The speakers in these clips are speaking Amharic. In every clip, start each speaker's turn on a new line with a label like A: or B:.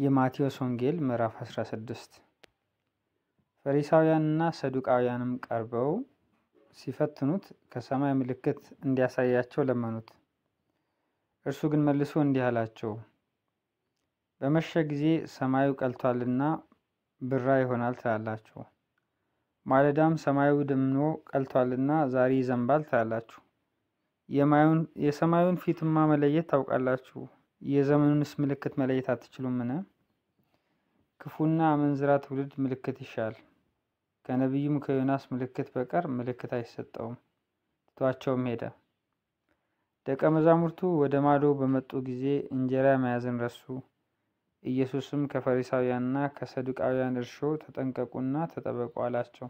A: የማቴዎስ ወንጌል ምዕራፍ 16 ፈሪሳውያንና ሰዱቃውያንም ቀርበው ሲፈትኑት ከሰማይ ምልክት እንዲያሳያቸው ለመኑት። እርሱ ግን መልሶ እንዲህ አላቸው፣ በመሸ ጊዜ ሰማዩ ቀልቷልና ብራ ይሆናል ትላላችሁ፣ ማለዳም ሰማዩ ደምኖ ቀልቷልና ዛሬ ይዘንባል ትላላችሁ። የሰማዩን ፊትማ መለየት ታውቃላችሁ፣ የዘመኑንስ ምልክት መለየት አትችሉምን? ክፉና አመንዝራ ትውልድ ምልክት ይሻል፣ ከነቢዩም ከዮናስ ምልክት በቀር ምልክት አይሰጠውም። ትቷቸውም ሄደ። ደቀ መዛሙርቱ ወደ ማዶ በመጡ ጊዜ እንጀራ መያዝን ረሱ። ኢየሱስም ከፈሪሳውያንና ከሰዱቃውያን እርሾ ተጠንቀቁና ተጠበቁ አላቸው።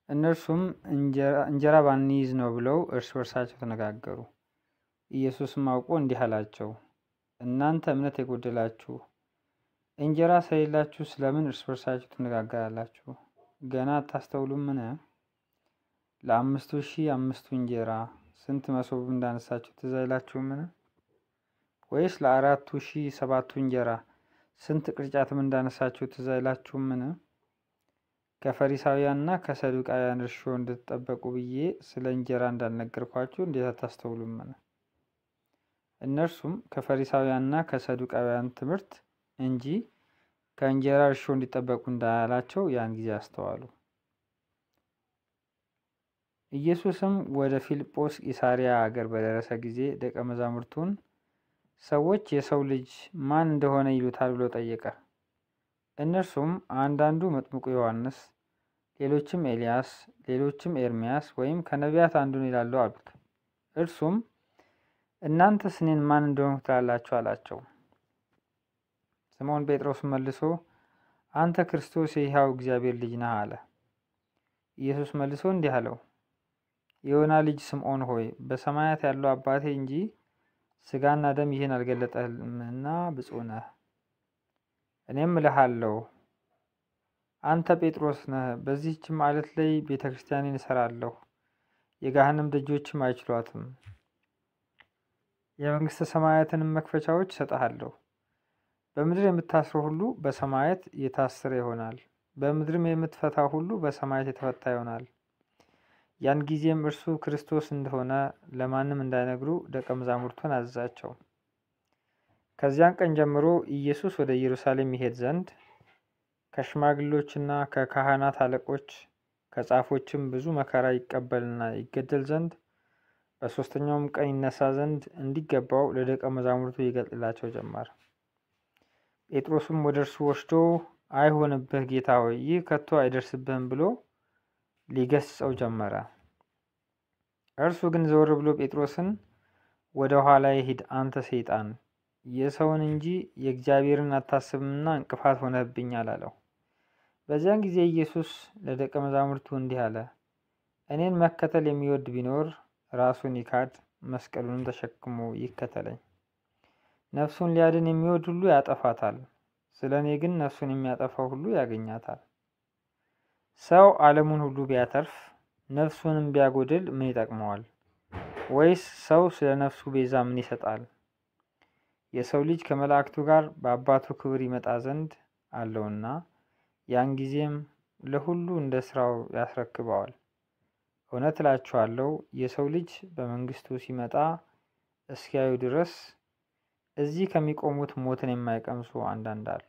A: እነርሱም እንጀራ ባንይዝ ነው ብለው እርስ በርሳቸው ተነጋገሩ። ኢየሱስም አውቆ እንዲህ አላቸው፣ እናንተ እምነት የጎደላችሁ፣ እንጀራ ስለሌላችሁ ስለምን እርስ በርሳችሁ ትነጋገራላችሁ? ገና አታስተውሉምን? ለ5,000 5 እንጀራ ስንት መሶብ እንዳነሳችሁ ትዝ አይላችሁምን? ወይስ ለ4,000 7 እንጀራ ስንት ቅርጫትም እንዳነሳችሁ ትዝ አይላችሁምን? ከፈሪሳውያንና ከሰዱቃውያን እርሾ እንድትጠበቁ ብዬ ስለ እንጀራ እንዳልነገርኳችሁ እንዴት አታስተውሉምን? እነርሱም ከፈሪሳውያንና ከሰዱቃውያን ትምህርት እንጂ ከእንጀራ እርሾ እንዲጠበቁ እንዳላቸው ያን ጊዜ አስተዋሉ። ኢየሱስም ወደ ፊልጶስ ቂሳርያ አገር በደረሰ ጊዜ ደቀ መዛሙርቱን ሰዎች የሰው ልጅ ማን እንደሆነ ይሉታል ብሎ ጠየቀ። እነርሱም አንዳንዱ መጥምቁ ዮሐንስ፣ ሌሎችም ኤልያስ፣ ሌሎችም ኤርምያስ ወይም ከነቢያት አንዱን ይላሉ አሉት። እርሱም እናንተስ እኔን ማን እንደሆንኩ ትላላችሁ አላቸው። ስምዖን ጴጥሮስ መልሶ አንተ ክርስቶስ የሕያው እግዚአብሔር ልጅ ነህ አለ። ኢየሱስ መልሶ እንዲህ አለው፣ የዮና ልጅ ስምዖን ሆይ በሰማያት ያለው አባቴ እንጂ ሥጋና ደም ይህን አልገለጠህምና ብፁዕ ነህ። እኔም እልሃለሁ አንተ ጴጥሮስ ነህ፣ በዚህችም ዓለት ላይ ቤተ ክርስቲያኔን እሰራለሁ፣ የገሃነም ደጆችም አይችሏትም። የመንግሥተ ሰማያትንም መክፈቻዎች እሰጥሃለሁ። በምድር የምታስረው ሁሉ በሰማያት የታሰረ ይሆናል፣ በምድርም የምትፈታው ሁሉ በሰማያት የተፈታ ይሆናል። ያን ጊዜም እርሱ ክርስቶስ እንደሆነ ለማንም እንዳይነግሩ ደቀ መዛሙርቱን አዘዛቸው። ከዚያን ቀን ጀምሮ ኢየሱስ ወደ ኢየሩሳሌም ይሄድ ዘንድ ከሽማግሌዎችና ከካህናት አለቆች ከጻፎችም ብዙ መከራ ይቀበልና ይገደል ዘንድ በሦስተኛውም ቀን ይነሳ ዘንድ እንዲገባው ለደቀ መዛሙርቱ ይገልጥላቸው ጀመር። ጴጥሮስም ወደ እርሱ ወስዶ አይሆንብህ ጌታ ሆይ፣ ይህ ከቶ አይደርስብህም ብሎ ሊገስጸው ጀመረ። እርሱ ግን ዘወር ብሎ ጴጥሮስን ወደ ኋላ ሂድ አንተ ሰይጣን፣ የሰውን እንጂ የእግዚአብሔርን አታስብምና እንቅፋት ሆነህብኛል አለው። በዚያን ጊዜ ኢየሱስ ለደቀ መዛሙርቱ እንዲህ አለ፣ እኔን መከተል የሚወድ ቢኖር ራሱን ይካድ፣ መስቀሉንም ተሸክሞ ይከተለኝ። ነፍሱን ሊያድን የሚወድ ሁሉ ያጠፋታል፣ ስለ እኔ ግን ነፍሱን የሚያጠፋው ሁሉ ያገኛታል። ሰው ዓለሙን ሁሉ ቢያተርፍ ነፍሱንም ቢያጎድል ምን ይጠቅመዋል? ወይስ ሰው ስለ ነፍሱ ቤዛ ምን ይሰጣል? የሰው ልጅ ከመላእክቱ ጋር በአባቱ ክብር ይመጣ ዘንድ አለውና ያን ጊዜም ለሁሉ እንደ ስራው ያስረክበዋል። እውነት እላችኋለሁ የሰው ልጅ በመንግስቱ ሲመጣ እስኪያዩ ድረስ እዚህ ከሚቆሙት ሞትን የማይቀምሱ አንዳንድ አሉ።